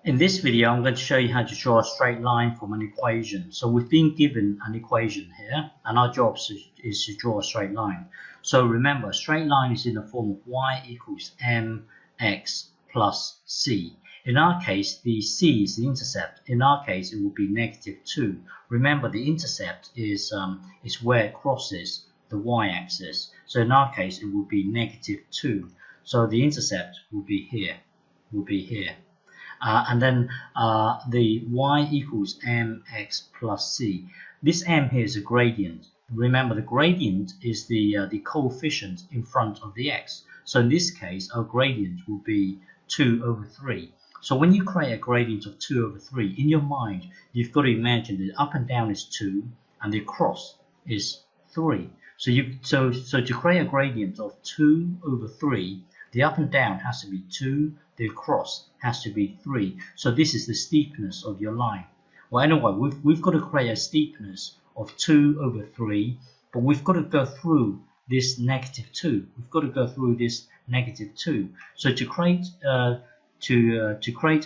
In this video, I'm going to show you how to draw a straight line from an equation. So we've been given an equation here, and our job is to draw a straight line. So remember, a straight line is in the form of y equals mx plus c. In our case, the c is the intercept. In our case, it will be -2. Remember, the intercept is where it crosses the y-axis. So in our case, it will be -2. So the intercept will be here. And then the y equals mx plus c. This m here is a gradient. Remember, the gradient is the coefficient in front of the x. So in this case, our gradient will be 2/3. So when you create a gradient of 2/3, in your mind, you've got to imagine the up and down is 2 and the across is 3. So to create a gradient of 2/3, the up and down has to be 2, the across has to be 3. So this is the steepness of your line. Well, anyway, we've got to create a steepness of 2/3, but we've got to go through this -2. We've got to go through this -2. So to create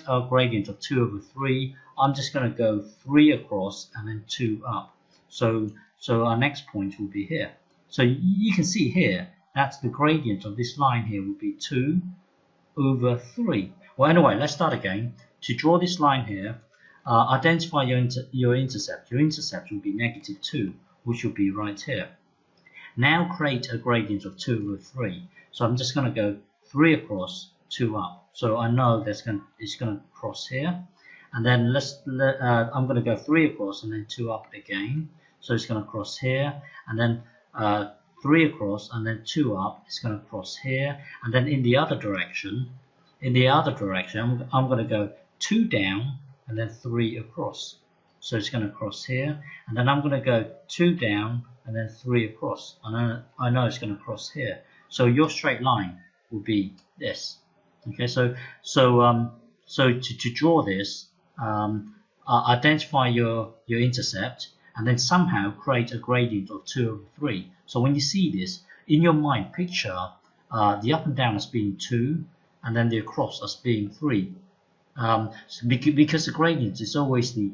our gradient of 2/3, I'm just going to go 3 across and then 2 up. So our next point will be here. So you can see here, that's the gradient of this line here will be 2/3. Well, anyway, let's start again. To draw this line here, identify your intercept. Your intercept will be -2, which will be right here. Now create a gradient of 2/3. So I'm just going to go 3 across, 2 up. So I know it's going to cross here. And then I'm going to go 3 across and then 2 up again. So it's going to cross here. And then 3 across and then 2 up. It's going to cross here. And then in the other direction, I'm going to go 2 down and then 3 across. So it's going to cross here. And then I'm going to go 2 down and then 3 across. I know it's going to cross here. So your straight line will be this. Okay, so to draw this, identify your intercept and then somehow create a gradient of 2/3. So when you see this, in your mind, picture the up and down as being 2 and then the across as being 3. Because the gradient is always the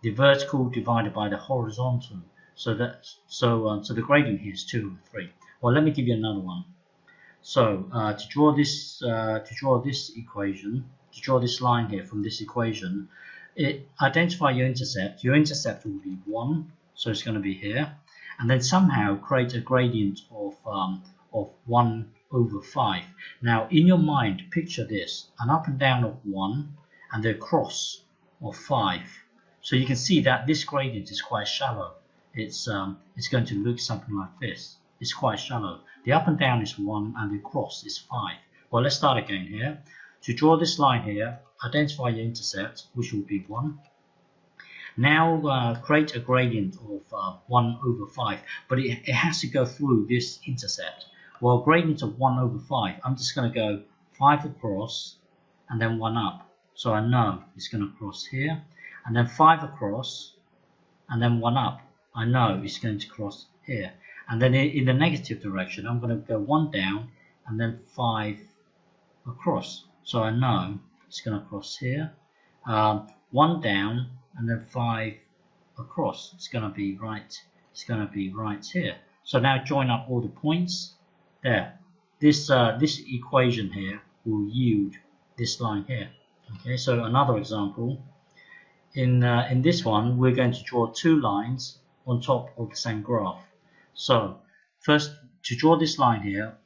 vertical divided by the horizontal. So the gradient here is 2/3. Well, let me give you another one. So to draw this equation, to draw this line here from this equation, identify your intercept. Your intercept will be 1, so it's going to be here, and then somehow create a gradient of 1/5. Now, in your mind, picture this: an up and down of 1 and the across of 5. So you can see that this gradient is quite shallow. It's going to look something like this. It's quite shallow. The up and down is 1 and the across is 5. Well, let's start again here. To draw this line here, identify your intercept, which will be 1. Now create a gradient of 1/5, but it has to go through this intercept. Well, gradient of 1/5, I'm just going to go 5 across and then 1 up. So I know it's going to cross here, and then 5 across and then 1 up. I know it's going to cross here. And then in the negative direction, I'm going to go 1 down and then 5 across. So I know it's going to cross here. 1 down and then 5 across. It's going to be right. It's going to be right here. So now join up all the points there. This equation here will yield this line here. Okay. So another example. In this one, we're going to draw 2 lines on top of the same graph. So first, to draw this line here,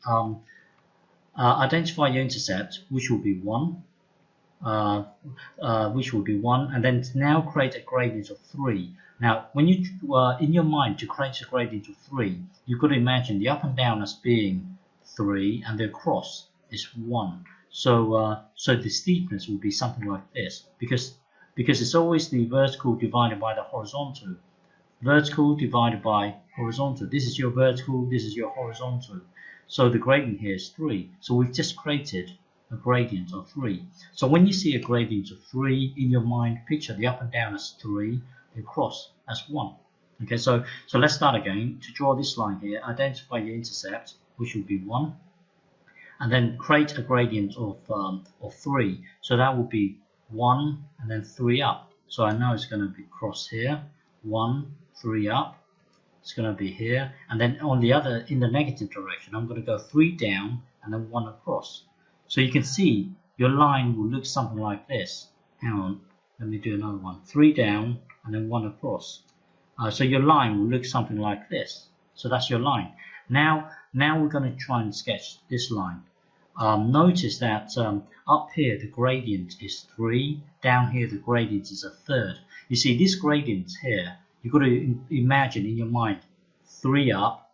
identify your intercept, which will be 1, and then now create a gradient of 3. Now, when you in your mind, to create a gradient of 3, you've got to imagine the up and down as being 3 and the across is 1. So the steepness will be something like this, because it's always the vertical divided by the horizontal. Vertical divided by horizontal. This is your vertical, this is your horizontal. So the gradient here is 3. So we've just created a gradient of 3. So when you see a gradient of 3 in your mind, picture the up and down as 3, the across as 1. Okay, so let's start again. To draw this line here, identify your intercept, which will be 1. and then create a gradient of 3. So that will be 1, and then 3 up. So I know it's going to be cross here, 1, 3 up. It's going to be here, and then on the other, in the negative direction, I'm going to go 3 down and then 1 across. So you can see your line will look something like this. Hang on, let me do another one. 3 down and then 1 across. So your line will look something like this. So that's your line. Now we're going to try and sketch this line. Notice that up here the gradient is 3, down here the gradient is a third. You see this gradient here, you've got to imagine in your mind 3 up,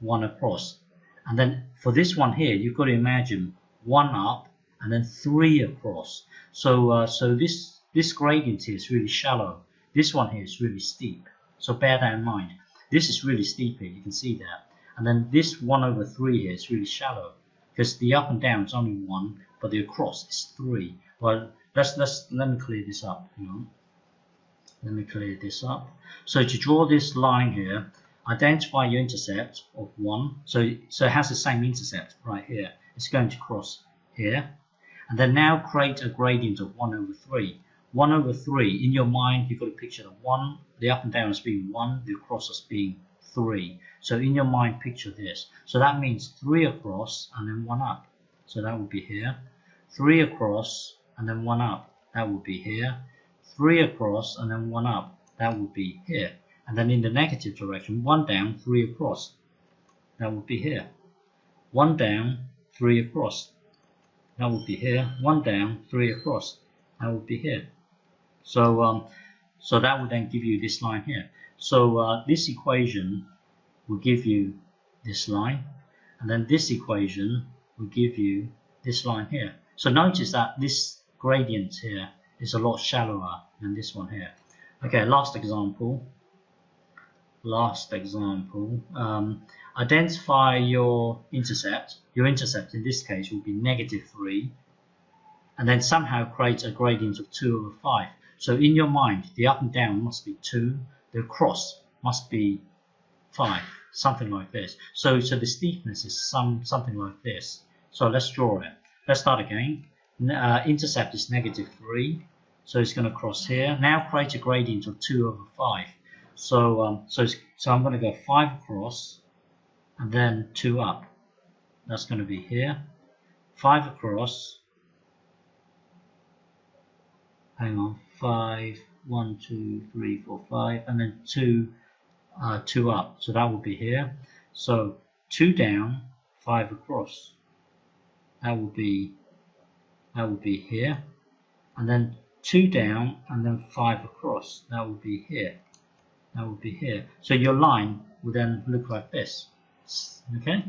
1 across. And then for this one here, you've got to imagine 1 up and then 3 across. So this gradient here is really shallow. This one here is really steep. So bear that in mind. This is really steep here, you can see that. And then this 1/3 here is really shallow, because the up and down is only 1, but the across is 3. Well, let me clear this up. Hang on. Let me clear this up. So to draw this line here, identify your intercept of 1. So it has the same intercept right here. It's going to cross here. And then now create a gradient of 1/3. 1/3, in your mind, you've got to picture the up and down as being 1, the across as being 3. So in your mind, picture this. So that means 3 across and then 1 up. So that would be here. 3 across and then 1 up. That would be here. 3 across and then 1 up. That would be here. And then in the negative direction, 1 down, 3 across. That would be here. 1 down, 3 across. That would be here. 1 down, 3 across. That would be here. So that would then give you this line here. So this equation will give you this line, and then this equation will give you this line here. So notice that this gradient here is a lot shallower than this one here. Okay, last example. Identify your intercept. Your intercept in this case will be -3, and then somehow create a gradient of 2/5. So in your mind, the up and down must be 2, the across must be 5, something like this. So the steepness is something like this. So let's draw it. Let's start again. Intercept is -3, so it's going to cross here. Now create a gradient of 2/5. So I'm going to go 5 across and then 2 up. That's going to be here. 5 across. Hang on. 5, 1, 2, 3, 4, 5, and then 2 up. So that will be here. So 2 down, 5 across. That will be here. And then 2 down and then 5 across. That will be here. That will be here. So your line will then look like this. Okay?